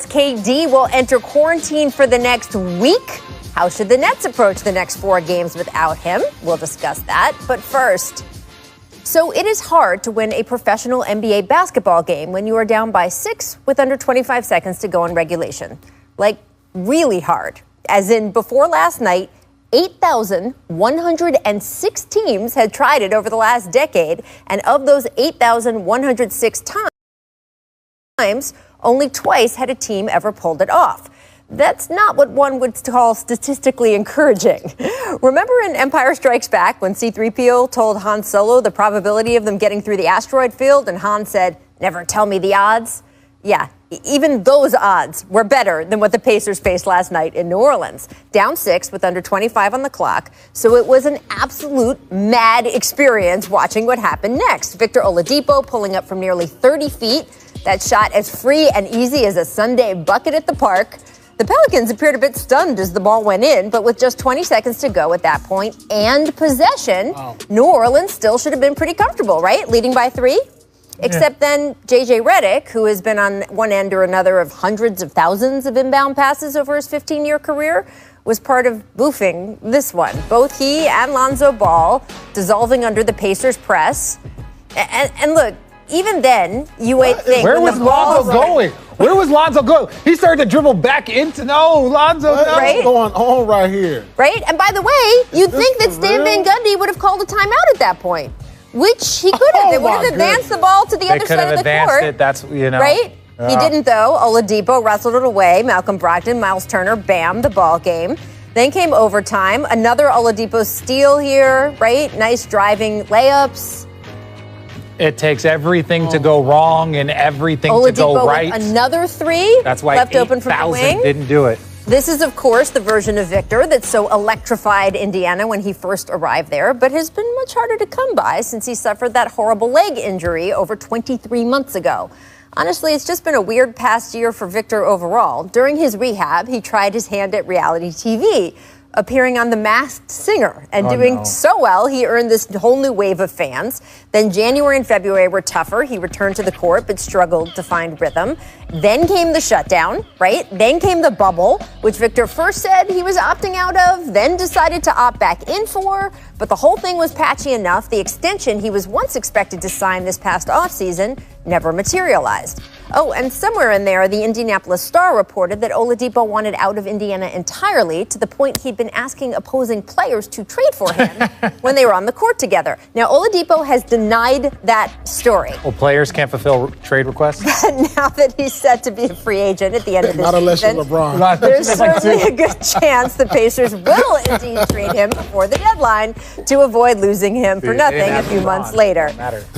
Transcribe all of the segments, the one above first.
KD will enter quarantine for the next week. How should the Nets approach the next 4 games without him? We'll discuss that. But first, so it is hard to win a professional NBA basketball game when you are down by 6 with under 25 seconds to go in regulation. Like, really hard. As in, before last night, 8,106 teams had tried it over the last decade. And of those 8,106 times, only twice had a team ever pulled it off. That's not what one would call statistically encouraging. Remember in Empire Strikes Back when C-3PO told Han Solo the probability of them getting through the asteroid field and Han said, "Never tell me the odds"? Yeah, even those odds were better than what the Pacers faced last night in New Orleans. Down 6 with under 25 on the clock. So it was an absolute mad experience watching what happened next. Victor Oladipo pulling up from nearly 30 feet. That shot as free and easy as a Sunday bucket at the park. The Pelicans appeared a bit stunned as the ball went in, but with just 20 seconds to go at that point and possession, New Orleans still should have been pretty comfortable, right? Leading by 3? Except then J.J. Redick, who has been on one end or another of hundreds of thousands of inbound passes over his 15-year career, was part of boofing this one. Both he and Lonzo Ball dissolving under the Pacers' press. And look, even then, you would think. Where was Lonzo going? Where was Lonzo going? He started to dribble back into. No, Lonzo. What's going on right here? Right? And by the way, you'd think that Stan Van Gundy would have called a timeout at that point, which he could have. They would have advanced the ball to the other side of the court. It. That's, right? He didn't, though. Oladipo wrestled it away. Malcolm Brogdon, Miles Turner, bam, the ball game. Then came overtime. Another Oladipo steal here, right? Nice driving layups. It takes everything to go wrong and everything to go right. With another 3. That's why left open from the wing. Didn't do it. This is, of course, the version of Victor that so electrified Indiana when he first arrived there, but has been much harder to come by since he suffered that horrible leg injury over 23 months ago. Honestly, it's just been a weird past year for Victor overall. During his rehab, he tried his hand at reality TV, appearing on The Masked Singer and doing so well, he earned this whole new wave of fans. Then January and February were tougher. He returned to the court but struggled to find rhythm. Then came the shutdown, right? Then came the bubble, which Victor first said he was opting out of, then decided to opt back in for. But the whole thing was patchy enough. The extension he was once expected to sign this past offseason never materialized. Oh, and somewhere in there, the Indianapolis Star reported that Oladipo wanted out of Indiana entirely, to the point he'd been asking opposing players to trade for him when they were on the court together. Now, Oladipo has denied that story. Well, players can't fulfill trade requests? Now that he's set to be a free agent at the end of this season. Not unless you're LeBron. There's certainly a good chance the Pacers will indeed trade him before the deadline to avoid losing him for nothing a few months later.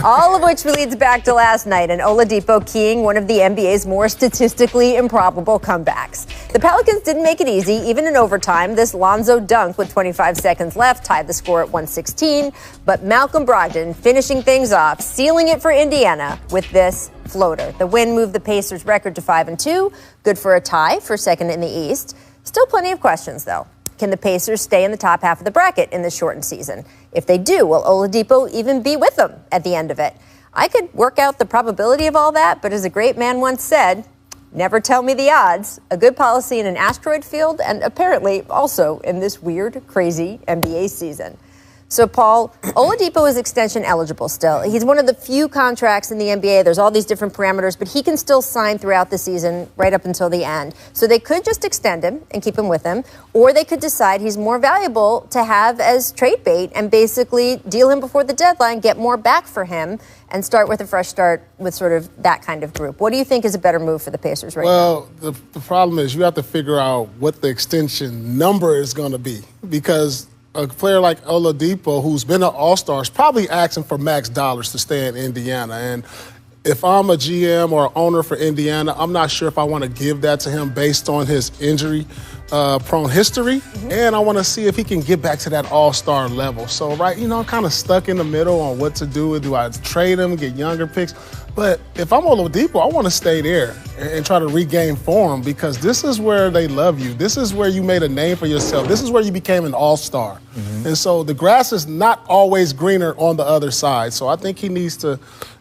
All of which leads back to last night and Oladipo keying one of the NBA's more statistically improbable comebacks. The Pelicans didn't make it easy, even in overtime. This Lonzo dunk with 25 seconds left tied the score at 116, but Malcolm Brogdon finishing things off, sealing it for Indiana with this floater. The win moved the Pacers' record to 5-2, good for a tie for second in the East. Still plenty of questions, though. Can the Pacers stay in the top half of the bracket in this shortened season? If they do, will Oladipo even be with them at the end of it? I could work out the probability of all that, but as a great man once said, never tell me the odds. A good policy in an asteroid field and apparently also in this weird, crazy NBA season. So, Paul, Oladipo is extension eligible still. He's one of the few contracts in the NBA. There's all these different parameters, but he can still sign throughout the season right up until the end. So they could just extend him and keep him with him, or they could decide he's more valuable to have as trade bait and basically deal him before the deadline, get more back for him, and start with a fresh start with sort of that kind of group. What do you think is a better move for the Pacers right now? Well, the problem is you have to figure out what the extension number is going to be, because a player like Oladipo, who's been an all-star, is probably asking for max dollars to stay in Indiana. And if I'm a GM or owner for Indiana, I'm not sure if I want to give that to him based on his injury-prone history. And I want to see if he can get back to that all-star level. So, I'm kind of stuck in the middle on what to do. Do I trade him, get younger picks? But if I'm Oladipo, I want to stay there and try to regain form, because this is where they love you. This is where you made a name for yourself. This is where you became an all-star. And so the grass is not always greener on the other side. So I think he needs to,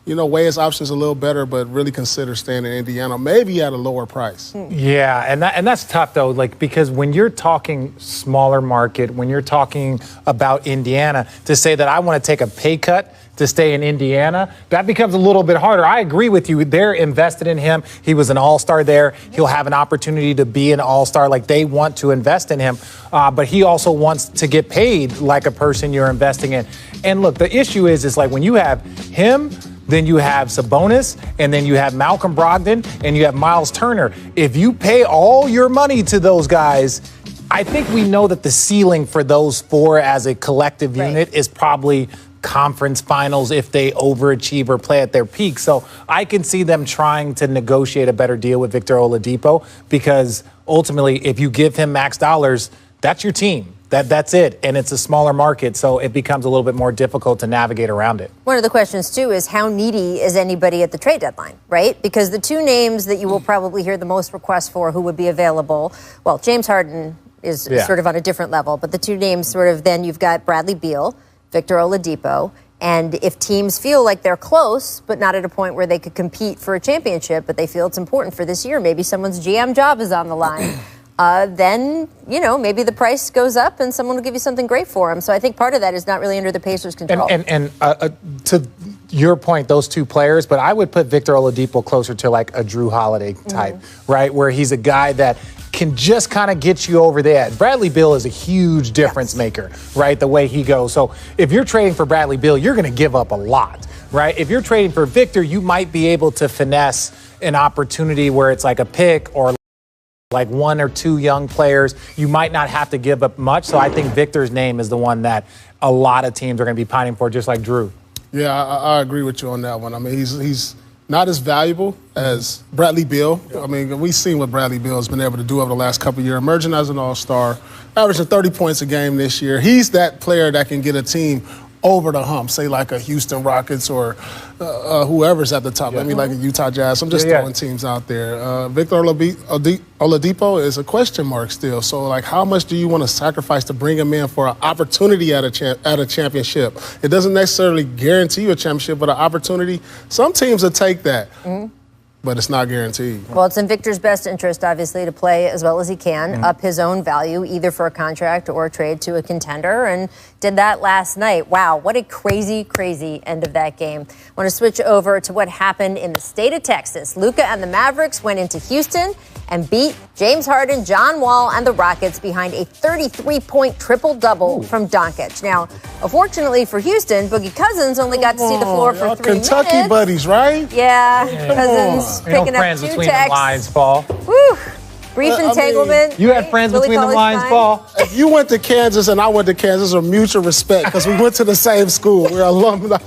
weigh his options a little better, but really consider staying in Indiana, maybe at a lower price. Yeah, and that's tough, though, because when you're talking smaller market, when you're talking about Indiana, to say that I want to take a pay cut to stay in Indiana, that becomes a little bit harder. I agree with you. They're invested in him. He was an all-star there. He'll have an opportunity to be an all-star. They want to invest in him, but he also wants to get paid like a person you're investing in. And look, the issue is when you have him, then you have Sabonis, and then you have Malcolm Brogdon, and you have Miles Turner. If you pay all your money to those guys, I think we know that the ceiling for those four as a collective unit is probably conference finals if they overachieve or play at their peak. So I can see them trying to negotiate a better deal with Victor Oladipo, because ultimately, if you give him max dollars, that's your team. That's it, and it's a smaller market, so it becomes a little bit more difficult to navigate around it. One of the questions, too, is how needy is anybody at the trade deadline, right? Because the two names that you will probably hear the most requests for who would be available, well, James Harden is sort of on a different level, but the two names then you've got Bradley Beal, Victor Oladipo, and if teams feel like they're close, but not at a point where they could compete for a championship, but they feel it's important for this year, maybe someone's GM job is on the line, then, maybe the price goes up and someone will give you something great for him. So I think part of that is not really under the Pacers' control. And to your point, those two players, but I would put Victor Oladipo closer to a Drew Holiday type, right? Where he's a guy that can just kind of get you over the edge. Bradley Beal is a huge difference maker, right? The way he goes. So if you're trading for Bradley Beal, you're going to give up a lot, right? If you're trading for Victor, you might be able to finesse an opportunity where it's a pick or one or two young players. You might not have to give up much. So I think Victor's name is the one that a lot of teams are going to be pining for, just like Drew. Yeah, I agree with you on that one. I mean, he's not as valuable as Bradley Beal. I mean, we've seen what Bradley Beal has been able to do over the last couple of years, emerging as an all-star, averaging 30 points a game this year. He's that player that can get a team over the hump, say like a Houston Rockets or whoever's at the top. Maybe like a Utah Jazz. I'm just throwing teams out there. Victor Oladipo is a question mark still. So, how much do you want to sacrifice to bring him in for an opportunity at a championship? It doesn't necessarily guarantee you a championship, but an opportunity. Some teams will take that. But it's not guaranteed. Well, it's in Victor's best interest, obviously, to play as well as he can, up his own value, either for a contract or a trade to a contender, and did that last night. Wow, what a crazy, crazy end of that game. I want to switch over to what happened in the state of Texas. Luka and the Mavericks went into Houston and beat James Harden, John Wall, and the Rockets behind a 33-point triple-double from Doncic. Now, unfortunately for Houston, Boogie Cousins only got to see the floor for 3 minutes. Kentucky buddies, right? Yeah, Cousins picking up friends 2 between texts. the lines, Paul. Woo! Brief entanglement. You had friends Really between the lines, Paul. If you went to Kansas and I went to Kansas, there's mutual respect because we went to the same school. We're alumni.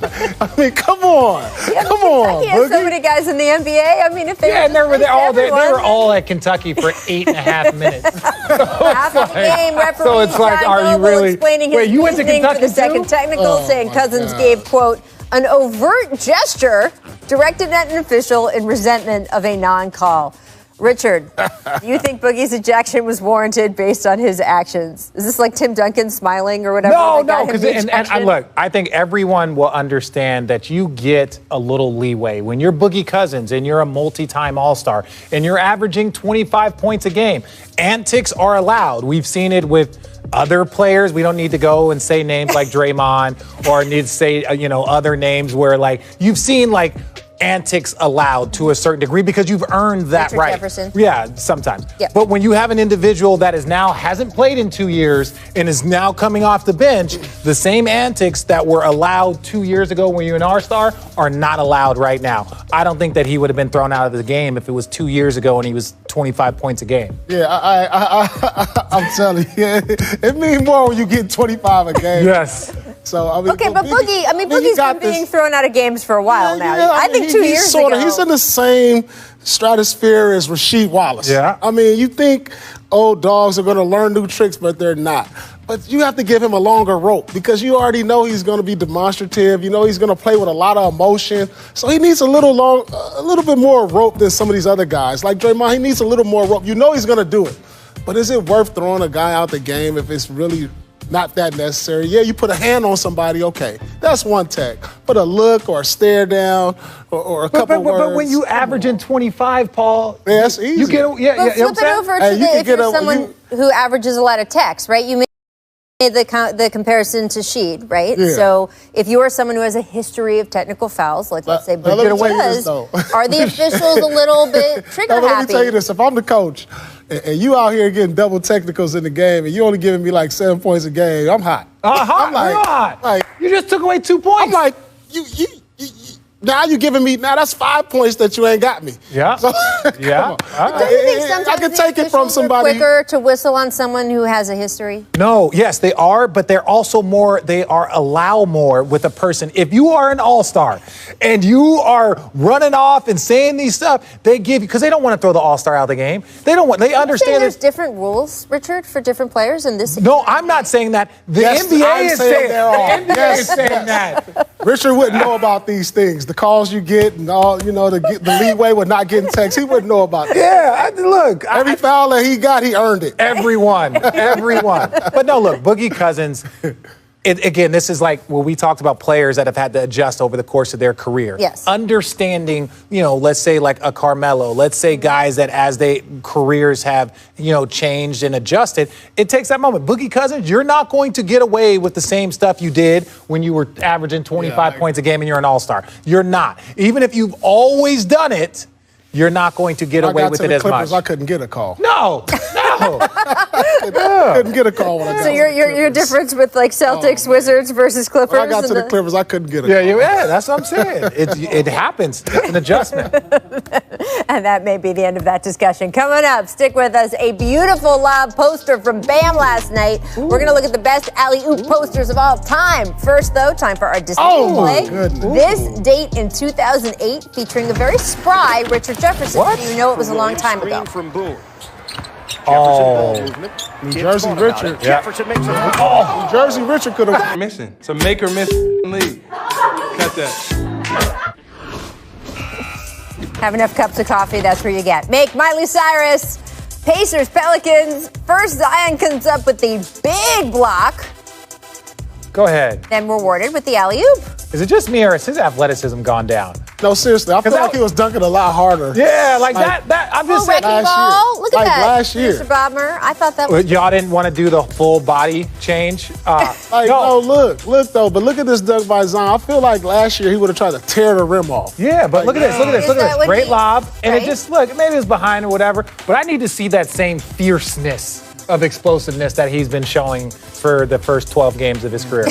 I mean, come on. Come on. Kentucky has so many guys in the NBA. I mean, if they and they were all at Kentucky for 8.5 minutes. Half of the game, referee so it's are you really explaining his wait, you went to reasoning Kentucky for the second too? technical, saying Cousins gave, quote, an overt gesture directed at an official in resentment of a non-call. Richard, do you think Boogie's ejection was warranted based on his actions? Is this like Tim Duncan smiling or whatever? No, because and look, I think everyone will understand that you get a little leeway when you're Boogie Cousins and you're a multi-time All-Star and you're averaging 25 points a game. Antics are allowed. We've seen it with other players. We don't need to go and say names like Draymond or need to say other names where you've seen antics allowed to a certain degree because you've earned that Richard right. Jefferson. Yeah, sometimes. Yep. But when you have an individual that hasn't played in 2 years and is now coming off the bench, the same antics that were allowed 2 years ago when you're an all-star are not allowed right now. I don't think that he would have been thrown out of the game if it was 2 years ago and he was 25 points a game. Yeah, I'm telling you, it means more when you get 25 a game. Yes. So I mean, okay, but Boogie's been being thrown out of games for a while now. Yeah, I think 2 years ago. He's in the same stratosphere as Rasheed Wallace. Yeah. I mean, you think old dogs are going to learn new tricks, but they're not. But you have to give him a longer rope because you already know he's going to be demonstrative. You know he's going to play with a lot of emotion. So he needs a little bit more rope than some of these other guys. Like Draymond, he needs a little more rope. You know he's going to do it. But is it worth throwing a guy out the game if it's really not that necessary. Yeah, you put a hand on somebody, okay, that's one tech. But a look or a stare down or a couple words. But when you average in 25, Paul, yeah, that's easy. You get flip it over to if you're someone who averages a lot of texts, right? You made the comparison to Sheed, right? Yeah. So if you are someone who has a history of technical fouls, like let's say Bridget does, are the officials a little bit trigger happy? Let me tell you this: if I'm the coach and you out here getting double technicals in the game, and you only giving me like 7 points a game, I'm hot. I'm like, you just took away 2 points. I'm like, now you're giving me, now that's 5 points that you ain't got me. Yeah. So, yeah. Don't you think sometimes I can take it from somebody. Quicker to whistle on someone who has a history? No, yes, they are, but they're also allow more with a person. If you are an all-star and you are running off and saying these stuff, they give you, because they don't want to throw the all-star out of the game. They understand there's different rules, Richard, for different players in this. No, I'm not saying that. The NBA is saying that. Richard wouldn't know about these things. The calls you get and all, the leeway with not getting text. He wouldn't know about that. Yeah, look. Every foul that he got, he earned it. Everyone. But no, look, Boogie Cousins, again, this is like what we talked about, players that have had to adjust over the course of their career. Yes. Understanding, let's say like a Carmelo, let's say guys that as they careers have, changed and adjusted, it takes that moment. Boogie Cousins, you're not going to get away with the same stuff you did when you were averaging 25 points a game and you're an all-star. You're not. Even if you've always done it, you're not going to get away with it as much. I couldn't get a call. No. Couldn't get a call when I got to the Clippers. So your difference with like Celtics, Wizards versus Clippers. When I got to the Clippers, I couldn't get a call. Yeah, that's what I'm saying. It happens. It's an adjustment. And that may be the end of that discussion. Coming up, stick with us. A beautiful lob poster from Bam last night. Ooh. We're going to look at the best alley-oop posters of all time. First, though, time for our Disney play. This date in 2008 featuring a very spry Richard Jefferson. What? You know it was a long time ago. New Jersey Richard. Jefferson makes it. New Jersey Richard could have missing. It's a make or miss league. Cut that. Have enough cups of coffee, that's where you get. Make Miley Cyrus, Pacers, Pelicans. First, Zion comes up with the big block. Go ahead. Then rewarded with the alley-oop. Is it just me or has his athleticism gone down? No, seriously. I feel like he was dunking a lot harder. Yeah, like that. I'm just saying. Last year. Look at that. Last year. Mr. Bobmer, I thought that was... Y'all didn't want to do the full body change? Look though. But look at this dunk by Zion. I feel like last year he would have tried to tear the rim off. Yeah, but look at this. Great lob. And it just, maybe it was behind or whatever. But I need to see that same fierceness of explosiveness that he's been showing for the first 12 games of his career.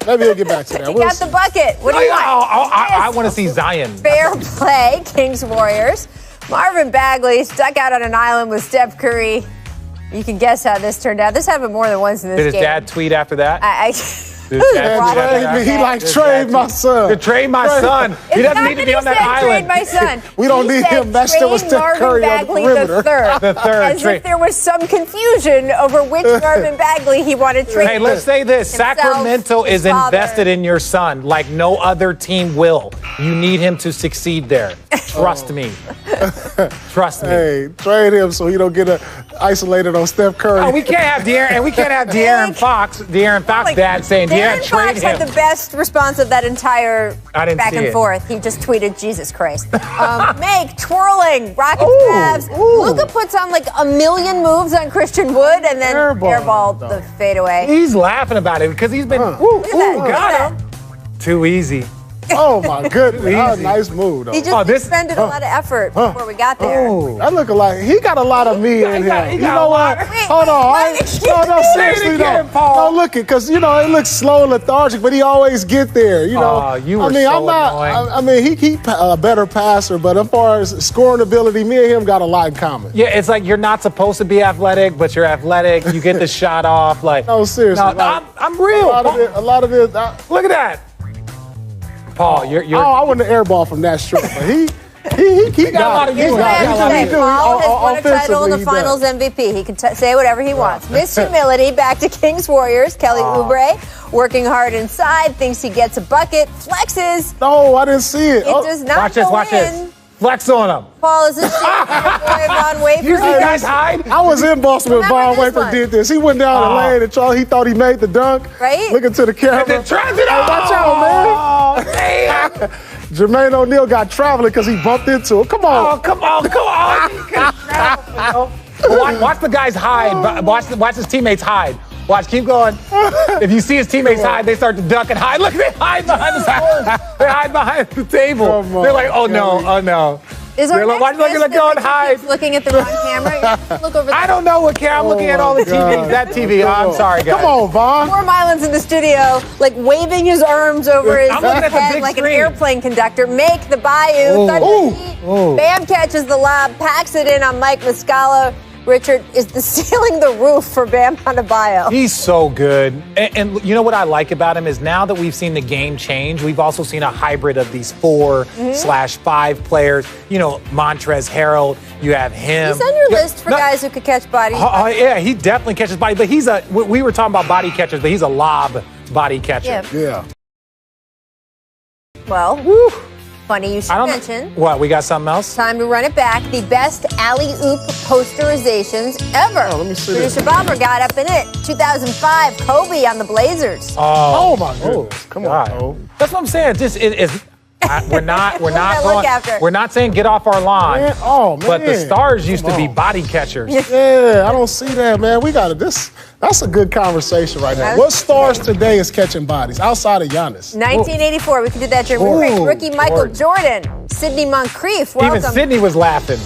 Maybe he'll get back to that. He got the bucket. What do you want? I want to see Zion. Fair play, Kings Warriors. Marvin Bagley stuck out on an island with Steph Curry. You can guess how this turned out. This happened more than once in this game. Did his dad tweet after that? He like, trade my son. To trade my son. He doesn't need to be on that island. Trade my son. We don't need him. That still was Steph Curry on the perimeter. The third. As if there was some confusion over which Marvin Bagley he wanted traded. Hey, let's say this. Sacramento is invested in your son like no other team will. You need him to succeed there. Trust me. Trust me. Hey, trade him so he don't get isolated on Steph Curry. No, we can't have De'Aaron Fox dad saying, De'Aaron Fox had the best response of that entire back and forth. He just tweeted, Jesus Christ. Make twirling, Rockets Cavs. Luka puts on like a million moves on Christian Wood and then airballed the fadeaway. He's laughing about it because he's been, got him. Too easy. Oh, my goodness. That was a nice move, though. He just expended a lot of effort before we got there. That look like he got a lot of me in him. You know what? Hold on. No, seriously, though. No, look it, because, it looks slow and lethargic, but he always get there, you were so annoying. He a better passer, but as far as scoring ability, me and him got a lot in common. Yeah, it's like you're not supposed to be athletic, but you're athletic. You get the shot off. Like, no, seriously. I'm real. A lot of it. Look at that. Paul, you're I wouldn't airball from that short, but he got a lot of Paul has won a title in the Finals MVP. He can say whatever he wants. Miss Humility, back to Kings Warriors. Kelly Oubre working hard inside, thinks he gets a bucket, flexes. No, I didn't see it. It does not go in. Flex on him. Paul, is this your boy Von Wafer? You see guys hide? I was in Boston when Remember Von this Wafer one? did this. He went down the lane and Charlie, he thought he made the dunk. Right? Looking to the camera. And then tries it out. Watch out, man. Oh, man. Jermaine O'Neal got traveling because he bumped into him. Come on. Oh, come on. Watch the guys hide. Watch his teammates hide. Watch, keep going. If you see his teammates hide, they start to duck and hide. Look, they hide behind they hide behind the table. They're like, oh no. Is our next watch, guest look, go and that hide. keeps looking at the wrong camera? Look over there. I don't know what camera. I'm looking at all the TVs. That TV. Oh, I'm sorry, guys. Come on, Von. Poor Mylan's in the studio, like waving his arms over his I'm looking at the head big like screen. an airplane conductor. Make the Bayou. Thunder Heat. Bam catches the lob, packs it in on Mike Muscala. Richard, is the ceiling the roof for Bam Adebayo? He's so good. And you know what I like about him is now that we've seen the game change, we've also seen a hybrid of these 4/5 players. You know, Montrezl Harrell, you have him. He's on your list for guys who could catch bodies. Yeah, he definitely catches body. But we were talking about body catchers, but he's a lob body catcher. Yeah. Well, funny you should mention. What, we got something else? Time to run it back. The best alley-oop posterizations ever. Oh, let me see Producer this. Bobber got up in it. 2005, Kobe on the Blazers. Oh my goodness. Come on, God. Cole. That's what I'm saying. We're not What did I look going. after? We're not saying get off our lawn. Man, oh, man. But the stars used to Come be on. body catchers. Yeah, I don't see that, man. We got this. That's a good conversation right now. What stars today is catching bodies outside of Giannis? 1984, we can do that during Ooh, break. Rookie Michael George. Jordan, Sidney Moncrief, welcome. Even Sydney was laughing.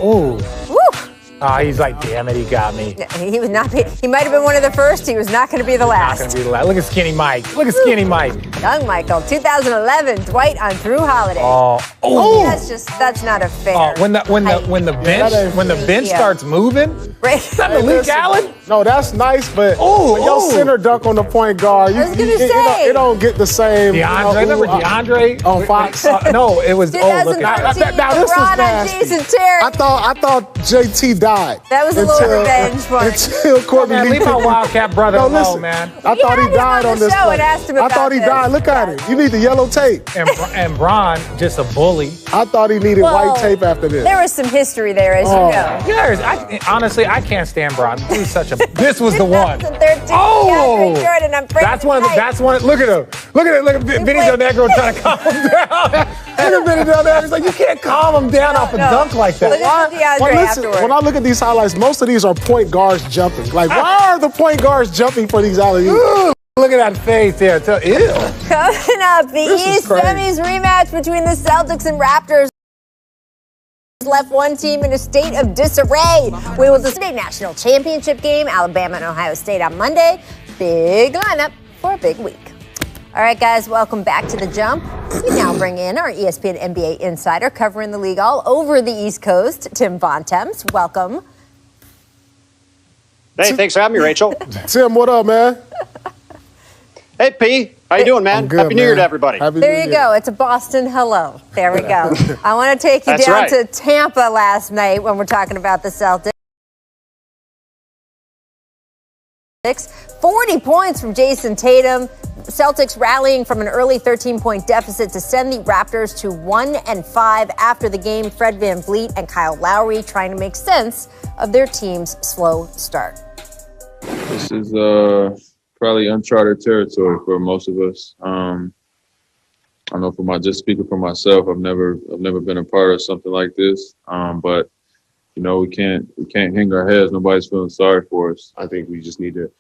Ooh. Woo! He's like, damn it, he got me. He was not. He might have been one of the first. He was not going to be the Not last. gonna be the last. Look at Skinny Mike. Look at Skinny Mike. Young Michael, 2011, Dwight on Drew Holiday. Oh. That's not a fair. When the bench Yeah. starts moving. Right. Is that Malik Allen? No, that's nice, but Ooh, when your ooh. center dunk on the point guard, I was gonna say. it don't get the same. DeAndre, remember DeAndre on Fox? No, it was. Oh, look at 2013, now this was LeBron on nasty. Jason Terry. I thought JT died. That was a little revenge for him. Until Courtney Man, Lee. leave my Wildcat brother No, alone, listen, man. I We thought had he him died on on the this show play. and asked him I about thought he this. died. Look at it. You need the yellow tape. And Bron, just a bully. I thought he needed Well, white tape after this. There was some history there, as you know. Honestly, I can't stand Bron. He's such a. This was the one. 2013, Oh, DeAndre Jordan on Friday that's one of the. night. That's one. Look at him. Look at Vinny Del Negro trying to calm him down. Look at Vinny Del Negro. He's like, you can't calm him down off a dunk like that. Look at DeAndre afterwards. when I look at these highlights, most of these are point guards jumping. Like, why are the point guards jumping for these alley-oops? Look at that face there. Ew. Coming up, the This is East crazy. Semis rematch between the Celtics and Raptors left one team in a state of disarray. We will discuss the national championship game, Alabama and Ohio State on Monday. Big lineup for a big week. All right, guys, welcome back to The Jump. We now bring in our ESPN NBA insider covering the league all over the East Coast, Tim Bontemps. Welcome. Hey, thanks for having me, Rachel. Tim, what up, man? Hey, P. How you doing, man? I'm good, Happy New Year man. to everybody. Happy There New you Year. go. It's a Boston hello. There we go. I want to take you That's down right. to Tampa last night when we're talking about the Celtics. 40 points from Jason Tatum. Celtics rallying from an early 13-point deficit to send the Raptors to 1-5 after the game. Fred VanVleet and Kyle Lowry trying to make sense of their team's slow start. This is probably uncharted territory for most of us. I know just speaking for myself, I've never been a part of something like this. But you know, we can't hang our heads. Nobody's feeling sorry for us. I think we just need to,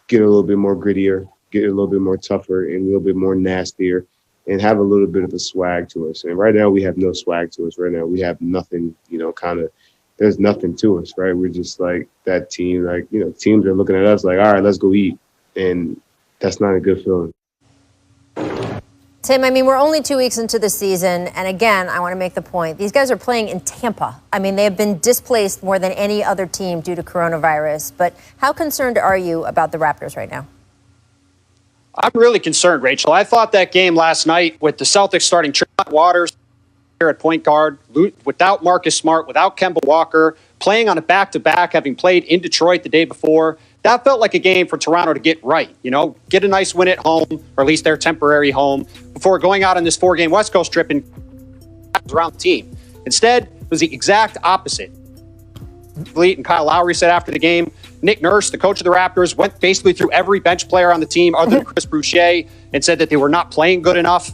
get a little bit more grittier, get a little bit more tougher, and a little bit more nastier, and have a little bit of a swag to us. And right now we have no swag to us. Right now we have nothing, there's nothing to us, right? We're just like that team, teams are looking at us like, all right, let's go eat. And that's not a good feeling. Tim, I mean, we're only 2 weeks into the season, and again, I want to make the point. These guys are playing in Tampa. I mean, they have been displaced more than any other team due to coronavirus. But how concerned are you about the Raptors right now? I'm really concerned, Rachel. I thought that game last night with the Celtics starting Tremont Waters here at point guard, without Marcus Smart, without Kemba Walker, playing on a back-to-back, having played in Detroit the day before, that felt like a game for Toronto to get right. Get a nice win at home, or at least their temporary home. before going out on this 4-game West Coast trip and around the team. Instead, it was the exact opposite. Fleet and Kyle Lowry said after the game, Nick Nurse, the coach of the Raptors, went basically through every bench player on the team other than Chris Boucher and said that they were not playing good enough.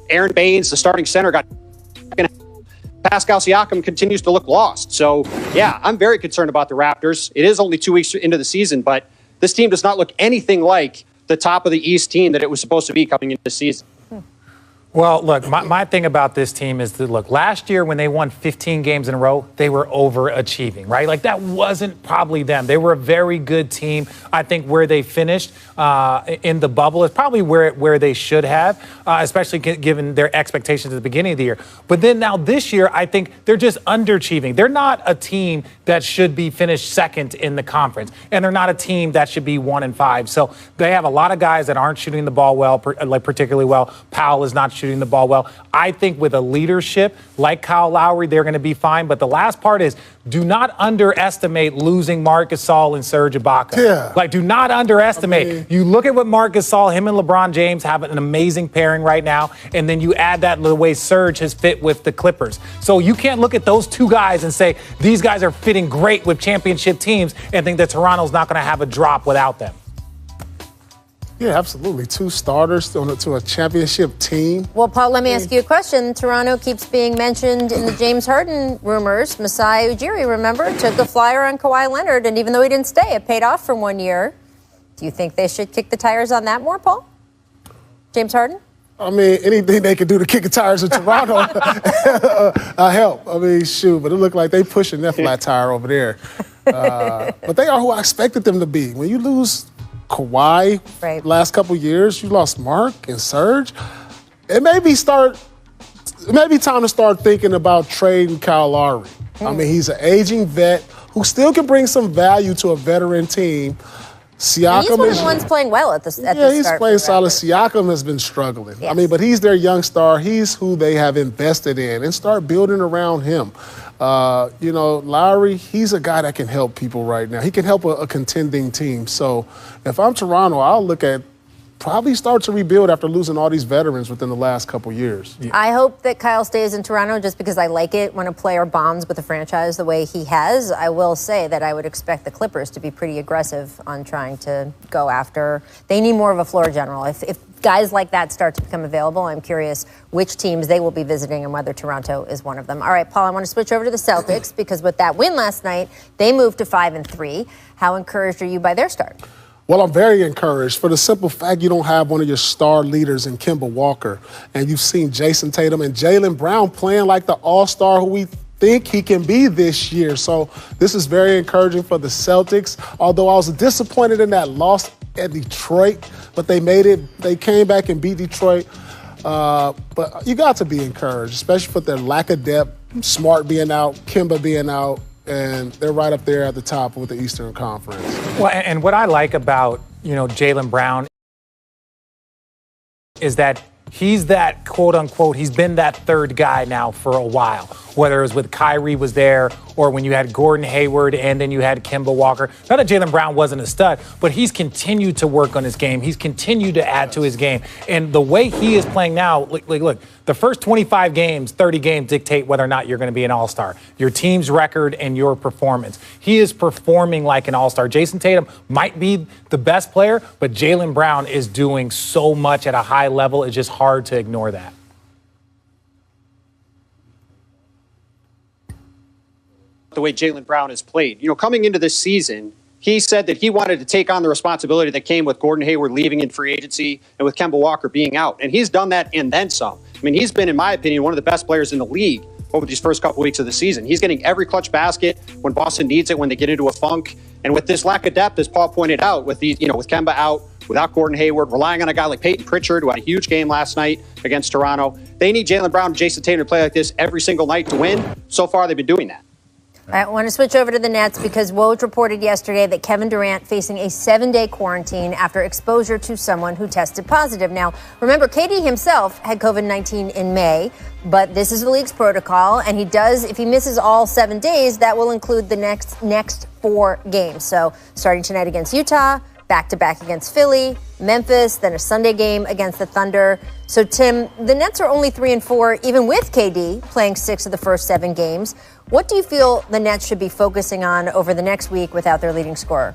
Aaron Baines, the starting center, got Pascal Siakam continues to look lost. So, yeah, I'm very concerned about the Raptors. It is only 2 weeks into the season, but this team does not look anything like the top of the East team that it was supposed to be coming into the season. Well, look, my thing about this team is that, look, last year when they won 15 games in a row, they were overachieving, right? Like, that wasn't probably them. They were a very good team. I think where they finished in the bubble is probably where they should have, especially given their expectations at the beginning of the year. But then now this year, I think they're just underachieving. They're not a team that should be finished second in the conference, and they're not a team that should be 1-5. So they have a lot of guys that aren't shooting the ball well, particularly well. Powell is not shooting the ball well. I think with a leadership like Kyle Lowry, they're going to be fine. But the last part is, do not underestimate losing Marc Gasol and Serge Ibaka. Yeah. Like, do not underestimate. You look at what Marc Gasol, him and LeBron James have an amazing pairing right now, and then you add that the way Serge has fit with the Clippers. So you can't look at those two guys and say, these guys are fitting great with championship teams and think that Toronto's not going to have a drop without them. Yeah, absolutely. 2 starters to a championship team. Well, Paul, let me ask you a question. Toronto keeps being mentioned in the James Harden rumors. Masai Ujiri, remember, took a flyer on Kawhi Leonard, and even though he didn't stay, it paid off for 1 year. Do you think they should kick the tires on that more, Paul? James Harden? I mean, anything they can do to kick the tires in Toronto help. I mean, shoot, but it looked like they pushing that flat tire over there. But they are who I expected them to be. When you lose Kawhi last couple years, you lost Marc and Serge. It may be time to start thinking about trading Kyle Lowry. I mean, he's an aging vet who still can bring some value to a veteran team. Siakam he's one of the ones playing well at the start. Yeah, he's playing solid. Siakam has been struggling. Yes. I mean, but he's their young star. He's who they have invested in, and start building around him. Lowry, he's a guy that can help people right now. He can help a contending team. So if I'm Toronto, I'll look at probably start to rebuild after losing all these veterans within the last couple years. Yeah. I hope that Kyle stays in Toronto just because I like it when a player bonds with a franchise the way he has. I will say that I would expect the Clippers to be pretty aggressive on trying to go after. They need more of a floor general. If guys like that start to become available, I'm curious which teams they will be visiting and whether Toronto is one of them. All right, Paul, I want to switch over to the Celtics because with that win last night, they moved to 5-3. How encouraged are you by their start? Well, I'm very encouraged for the simple fact you don't have one of your star leaders in Kemba Walker. And you've seen Jason Tatum and Jaylen Brown playing like the all-star who we think he can be this year. So this is very encouraging for the Celtics. Although I was disappointed in that loss at Detroit, but they made it. They came back and beat Detroit. But you got to be encouraged, especially for their lack of depth, Smart being out, Kemba being out. And they're right up there at the top with the Eastern Conference. Well, and what I like about, Jaylen Brown is that he's that quote unquote, he's been that third guy now for a while, whether it was with Kyrie was there or when you had Gordon Hayward and then you had Kemba Walker. Not that Jaylen Brown wasn't a stud, but he's continued to work on his game. He's continued to add to his game. And the way he is playing now, look, the first 25 games, 30 games dictate whether or not you're going to be an all-star. Your team's record and your performance. He is performing like an all-star. Jason Tatum might be the best player, but Jaylen Brown is doing so much at a high level. It's just hard to ignore that. The way Jaylen Brown has played. Coming into this season, he said that he wanted to take on the responsibility that came with Gordon Hayward leaving in free agency and with Kemba Walker being out. And he's done that and then some. I mean, he's been, in my opinion, one of the best players in the league over these first couple weeks of the season. He's getting every clutch basket when Boston needs it, when they get into a funk. And with this lack of depth, as Paul pointed out, with with Kemba out, without Gordon Hayward, relying on a guy like Peyton Pritchard, who had a huge game last night against Toronto, they need Jaylen Brown and Jason Tatum to play like this every single night to win. So far, they've been doing that. I want to switch over to the Nets because Woj reported yesterday that Kevin Durant facing a 7-day quarantine after exposure to someone who tested positive. Now, remember, KD himself had COVID-19 in May, but this is the league's protocol, and he does, if he misses all 7 days, that will include the next 4 games. So starting tonight against Utah, back-to-back against Philly, Memphis, then a Sunday game against the Thunder. So, Tim, the Nets are only 3-4, even with KD playing 6 of the first 7 games. What do you feel the Nets should be focusing on over the next week without their leading scorer?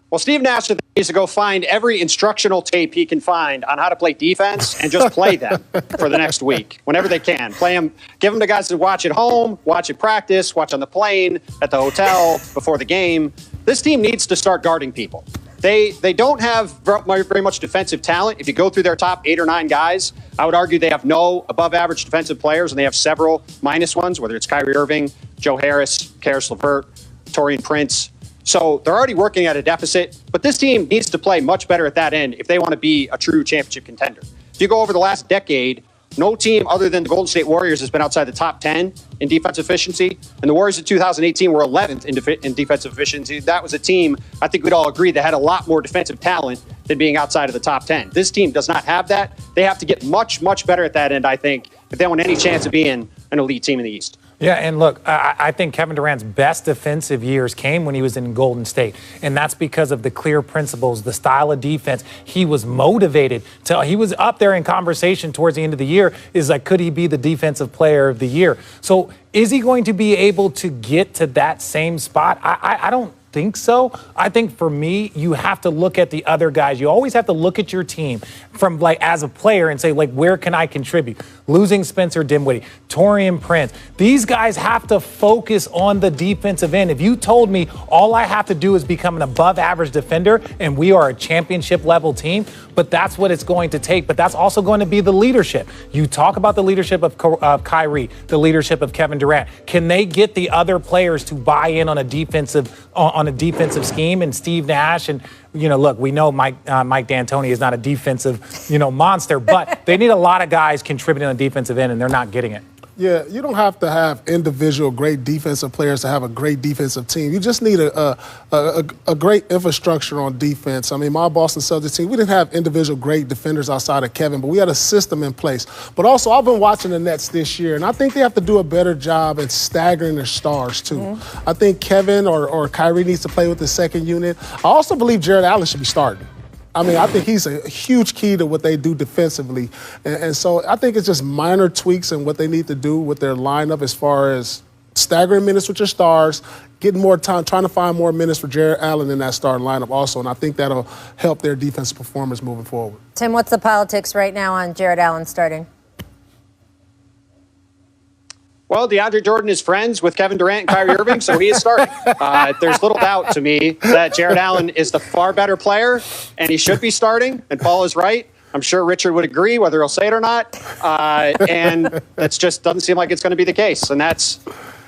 Well, Steve Nash needs to go find every instructional tape he can find on how to play defense and just play them for the next week, whenever they can. Play them, give them to guys to watch at home, watch at practice, watch on the plane, at the hotel, before the game. This team needs to start guarding people. They don't have very much defensive talent. If you go through their top 8 or 9 guys, I would argue they have no above-average defensive players, and they have several minus ones, whether it's Kyrie Irving, Joe Harris, Karis LeVert, Taurean Prince. So they're already working at a deficit, but this team needs to play much better at that end if they want to be a true championship contender. If you go over the last decade, no team other than the Golden State Warriors has been outside the top 10 in defensive efficiency, and the Warriors in 2018 were 11th in defensive efficiency. That was a team, I think we'd all agree, that had a lot more defensive talent than being outside of the top 10. This team does not have that. They have to get much, much better at that end, I think, if they want any chance of being an elite team in the East. Yeah, and look, I think Kevin Durant's best defensive years came when he was in Golden State, and that's because of the clear principles, the style of defense. He was motivated. He was up there in conversation towards the end of the year, is like, could he be the defensive player of the year? So is he going to be able to get to that same spot? I don't think so. I think for me, you have to look at the other guys. You always have to look at your team from as a player and say, where can I contribute? Losing Spencer Dinwiddie, Taurean Prince. These guys have to focus on the defensive end. If you told me all I have to do is become an above average defender and we are a championship level team, but that's what it's going to take. But that's also going to be the leadership. You talk about the leadership of Kyrie, the leadership of Kevin Durant. Can they get the other players to buy in on a defensive scheme? And Steve Nash and, look, we know Mike D'Antoni is not a defensive, monster, but they need a lot of guys contributing on the defensive end, and they're not getting it. Yeah, you don't have to have individual great defensive players to have a great defensive team. You just need a great infrastructure on defense. I mean, my Boston Celtics team, we didn't have individual great defenders outside of Kevin, but we had a system in place. But also, I've been watching the Nets this year, and I think they have to do a better job at staggering their stars, too. Mm-hmm. I think Kevin or Kyrie needs to play with the second unit. I also believe Jared Allen should be starting. I mean, I think he's a huge key to what they do defensively. And so I think it's just minor tweaks in what they need to do with their lineup as far as staggering minutes with your stars, getting more time, trying to find more minutes for Jared Allen in that starting lineup also. And I think that'll help their defensive performance moving forward. Tim, what's the politics right now on Jared Allen starting? Well, DeAndre Jordan is friends with Kevin Durant and Kyrie Irving, so he is starting. There's little doubt to me that Jared Allen is the far better player, and he should be starting, and Paul is right. I'm sure Richard would agree, whether he'll say it or not. And it just doesn't seem like it's going to be the case, and that's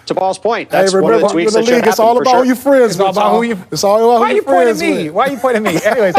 to Paul's point. That's one of the tweets that should happen. It's all about who your friends with. It's all about who you. It's all about who your friends with. Why are you pointing at me? Anyways.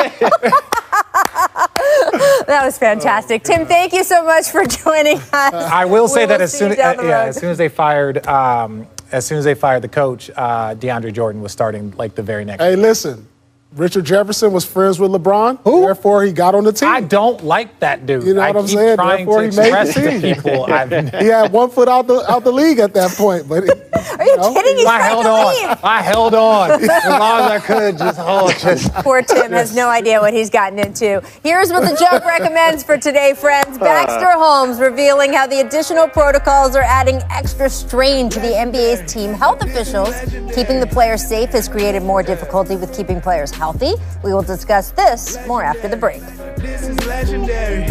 That was fantastic. Tim, thank you so much for joining us. I will say that as soon as they fired the coach, DeAndre Jordan was starting the very next. Hey, listen. Richard Jefferson was friends with LeBron. Who? Therefore, he got on the team. I don't like that dude. You know what I'm saying? Therefore, he made the team. People, he had 1 foot out the league at that point. But are you kidding? I held on as long as I could. Just poor Tim has no idea what he's gotten into. Here's what the joke recommends for today, friends. Baxter Holmes revealing how the additional protocols are adding extra strain to the NBA's team health officials. Keeping the players safe has created more difficulty with keeping players healthy. We will discuss this more after the break. This is legendary.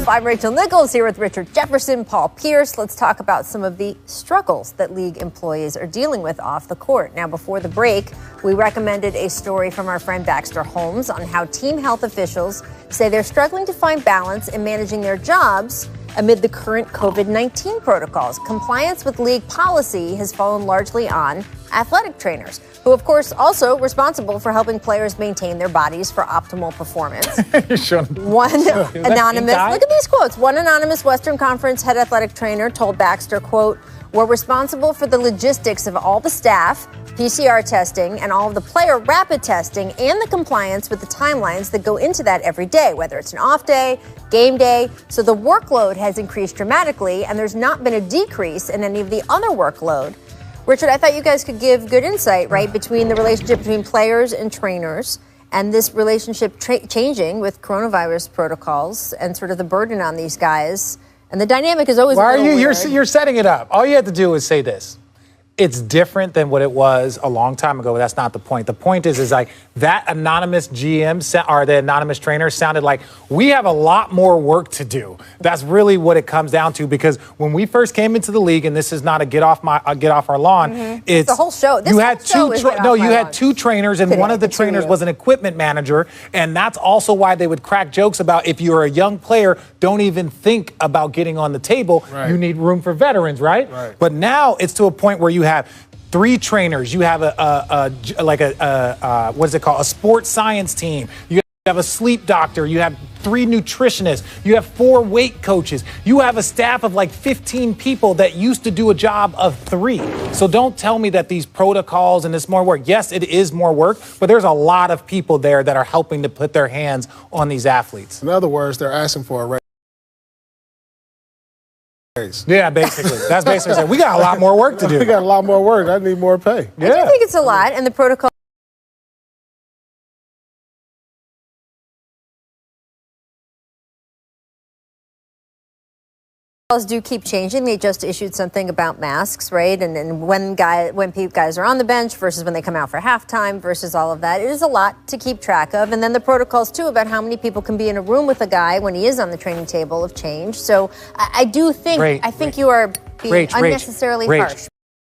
I'm Rachel Nichols here with Richard Jefferson, Paul Pierce. Let's talk about some of the struggles that league employees are dealing with off the court. Now, before the break, we recommended a story from our friend Baxter Holmes on how team health officials say they're struggling to find balance in managing their jobs amid the current COVID-19 protocols. Compliance with league policy has fallen largely on athletic trainers, who, of course, also responsible for helping players maintain their bodies for optimal performance. One anonymous, look at these quotes. One anonymous Western Conference head athletic trainer told Baxter, quote, "We're responsible for the logistics of all the staff, PCR testing, and all of the player rapid testing, and the compliance with the timelines that go into that every day, whether it's an off day, game day. So the workload has increased dramatically, and there's not been a decrease in any of the other workload." Richard, I thought you guys could give good insight, right, between the relationship between players and trainers and this relationship changing with coronavirus protocols and sort of the burden on these guys. And the dynamic is always. Why a little weird. You're setting it up. All you have to do is say this. It's different than what it was a long time ago. But that's not the point. The point is like that anonymous GM or the anonymous trainer sounded like we have a lot more work to do. That's really what it comes down to, because when we first came into the league, and this is not a get off our lawn. It's the whole show. You had two trainers, and one of the trainers was an equipment manager, and that's also why they would crack jokes about if you're a young player, don't even think about getting on the table. Right. You need room for veterans, right? But now it's to a point where you have 3 trainers. You have what is it called? A sports science team. You have a sleep doctor. You have 3 nutritionists. You have 4 weight coaches. You have a staff of like 15 people that used to do a job of 3. So don't tell me that these protocols and this more work. Yes, it is more work, but there's a lot of people there that are helping to put their hands on these athletes. In other words, they're asking for a raise. Yeah, basically. That's basically saying we got a lot more work to do. We got a lot more work. I need more pay. I do think it's a lot, and the protocol do keep changing. They just issued something about masks, right? And when guys are on the bench versus when they come out for halftime versus all of that. It is a lot to keep track of. And then the protocols, too, about how many people can be in a room with a guy when he is on the training table have changed. So I do think, you are being unnecessarily harsh.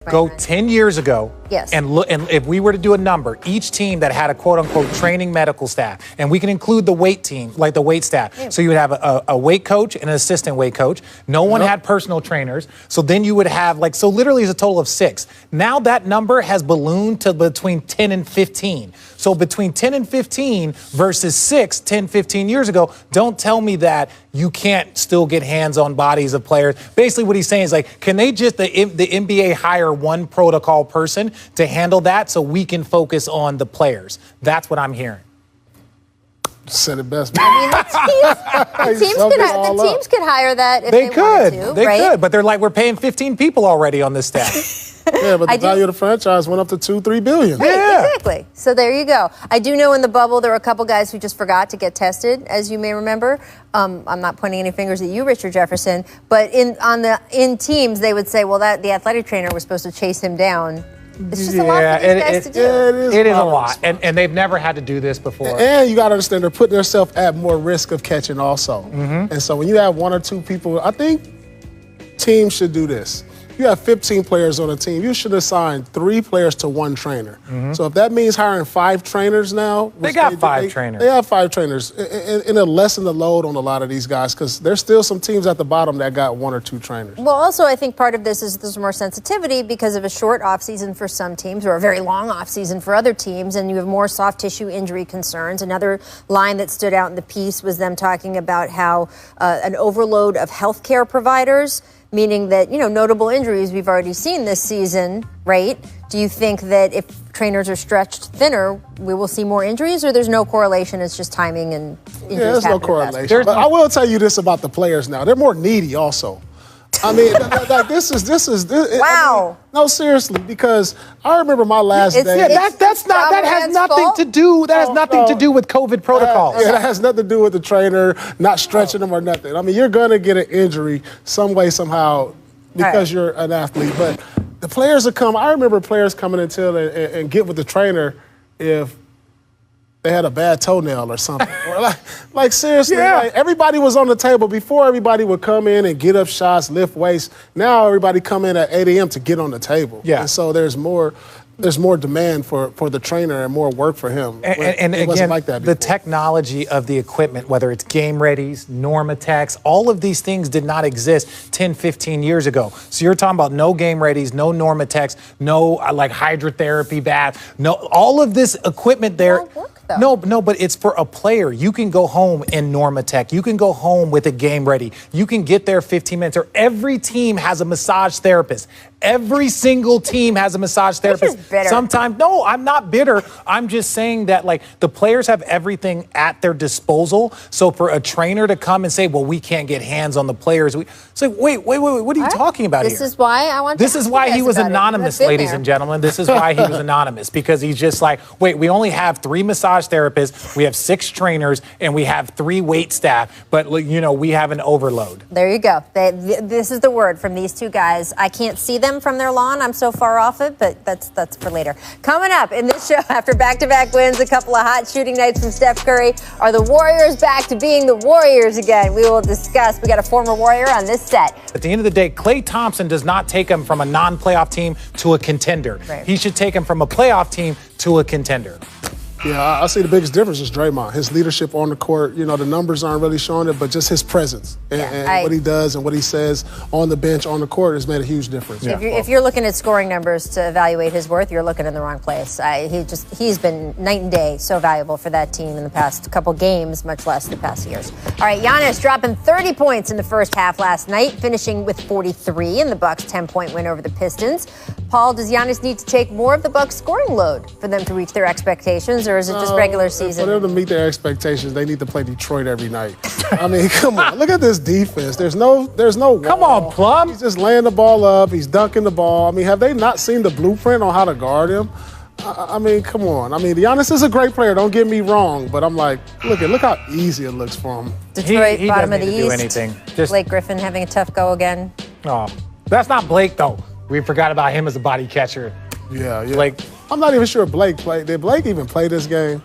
Go 10 years ago, yes, and look. And if we were to do a number, each team that had a quote-unquote training medical staff, and we can include the weight team, like the weight staff. Yeah. So you would have a weight coach and an assistant weight coach. No one had personal trainers. So then you would have so literally it's a total of 6. Now that number has ballooned to between 10 and 15. So between 10 and 15 versus 6, 10, 15 years ago, don't tell me that you can't still get hands on bodies of players. Basically what he's saying is can they just, the NBA hire one protocol person to handle that so we can focus on the players? That's what I'm hearing. Said it best. I mean, the teams could hire that if they wanted to. They could, but they're like, we're paying 15 people already on this staff. Yeah, but the value of the franchise went up to $2-3 billion. Right, exactly. So there you go. I do know in the bubble there were a couple guys who just forgot to get tested, as you may remember. I'm not pointing any fingers at you, Richard Jefferson, but in teams they would say, well, that the athletic trainer was supposed to chase him down. It's just a lot for these guys to do. It is a lot, and they've never had to do this before. And you got to understand, they're putting themselves at more risk of catching also. And so when you have 1 or 2 people, I think teams should do this. You have 15 players on a team. You should assign 3 players to 1 trainer. So if that means hiring 5 trainers now. They got 5 trainers. They have 5 trainers. And it'll lessen the load on a lot of these guys because there's still some teams at the bottom that got 1 or 2 trainers. Well, also, I think part of this is there's more sensitivity because of a short offseason for some teams or a very long offseason for other teams, and you have more soft tissue injury concerns. Another line that stood out in the piece was them talking about how an overload of healthcare providers, meaning that, notable injuries we've already seen this season, right? Do you think that if trainers are stretched thinner, we will see more injuries, or there's no correlation, it's just timing and injuries? Yeah, there's no correlation. But I will tell you this about the players now. They're more needy also. I mean, this is wow. I mean, no, seriously, because I remember my last day. Yeah, that has nothing to do. That has nothing to do with COVID protocols. Yeah, that has nothing to do with the trainer not stretching them or nothing. I mean, you're going to get an injury some way, somehow, because you're an athlete. But the players that come, I remember players coming until and get with the trainer if they had a bad toenail or something. Or like seriously, everybody was on the table. Before, everybody would come in and get up shots, lift weights. Now everybody come in at 8 a.m. to get on the table. Yeah. And so there's more demand for the trainer and more work for him. And it wasn't like that before. The technology of the equipment, whether it's game readies, Normatex, all of these things did not exist 10, 15 years ago. So you're talking about no game readies, no Normatex, no hydrotherapy bath, no, all of this equipment there. No, but it's for a player. You can go home in Normatec. You can go home with a game ready. You can get there 15 minutes. Or every team has a massage therapist. Every single team has a massage therapist. Sometimes, no, I'm not bitter. I'm just saying that the players have everything at their disposal. So for a trainer to come and say, well, we can't get hands on the players. It's like, wait, what are you talking about here? This is why I want to This is why he was anonymous, ladies and gentlemen. This is why he was anonymous. Because he's just like, wait, we only have 3 massage massage therapists, we have 6 trainers, and we have 3 wait staff. But, we have an overload. There you go. This is the word from these 2 guys. I can't see them from their lawn. I'm so far off it, but that's for later. Coming up in this show, after back-to-back wins, a couple of hot shooting nights from Steph Curry, are the Warriors back to being the Warriors again? We will discuss. We got a former Warrior on this set. At the end of the day, Klay Thompson does not take him from a non-playoff team to a contender. Right. He should take him from a playoff team to a contender. Yeah, I see the biggest difference is Draymond. His leadership on the court, the numbers aren't really showing it, but just his presence and what he does and what he says on the bench, on the court has made a huge difference. Yeah. If you're looking at scoring numbers to evaluate his worth, you're looking in the wrong place. He's been night and day so valuable for that team in the past couple games, much less the past years. All right, Giannis dropping 30 points in the first half last night, finishing with 43 in the Bucks' 10-point win over the Pistons. Paul, does Giannis need to take more of the Bucks' scoring load for them to reach their expectations, or is it just regular season? For them to meet their expectations, they need to play Detroit every night. I mean, come on. Look at this defense. There's no wall. Come on, Plum. He's just laying the ball up. He's dunking the ball. I mean, have they not seen the blueprint on how to guard him? I mean, come on. I mean, Giannis is a great player. Don't get me wrong. But I'm like, look how easy it looks for him. Detroit, he bottom of the doesn't East. do anything. Just, Blake Griffin having a tough go again. Oh, that's not Blake, though. We forgot about him as a body catcher. Yeah. Blake. I'm not even sure Blake played. Did Blake even play this game?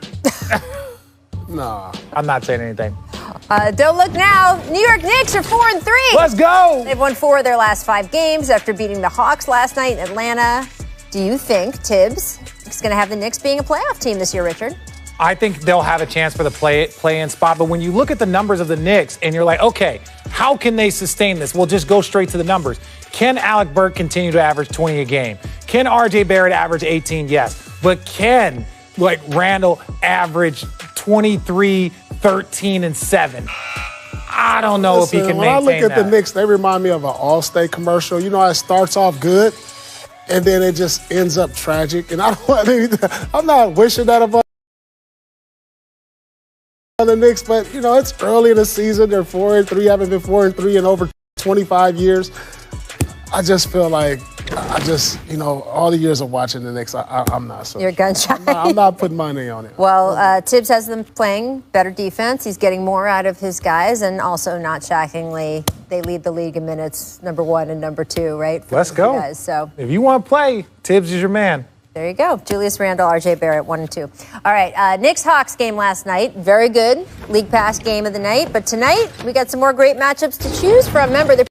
Nah. I'm not saying anything. Don't look now. New York Knicks are 4-3. Let's go. They've won 4 of their last 5 games after beating the Hawks last night in Atlanta. Do you think Tibbs is going to have the Knicks being a playoff team this year, Richard? I think they'll have a chance for the play-in spot. But when you look at the numbers of the Knicks and you're like, okay, how can they sustain this? We'll just go straight to the numbers. Can Alec Burke continue to average 20 a game? Can R.J. Barrett average 18? Yes. But can, Randall average 23, 13, and 7? I don't know if he can maintain that. When I look at the Knicks, they remind me of an Allstate commercial. You know how it starts off good, and then it just ends up tragic. And I'm not wishing that about the Knicks, but, it's early in the season. They're 4-3, haven't been 4-3 in over 25 years. I just feel like all the years of watching the Knicks, I'm not so. You're gun shy. I'm not putting money on it. Well, Tibbs has them playing better defense. He's getting more out of his guys, and also, not shockingly, they lead the league in minutes, number 1 and number 2, right? Let's go. Guys, so if you want to play, Tibbs is your man. There you go. Julius Randle, R.J. Barrett, 1 and 2. All right, Knicks-Hawks game last night. Very good. League Pass game of the night. But tonight, we got some more great matchups to choose from. Remember, the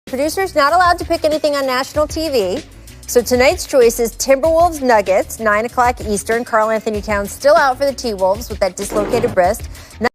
producers not allowed to pick anything on national TV. So tonight's choice is Timberwolves Nuggets, 9 o'clock Eastern. Karl Anthony Towns still out for the T-Wolves with that dislocated wrist.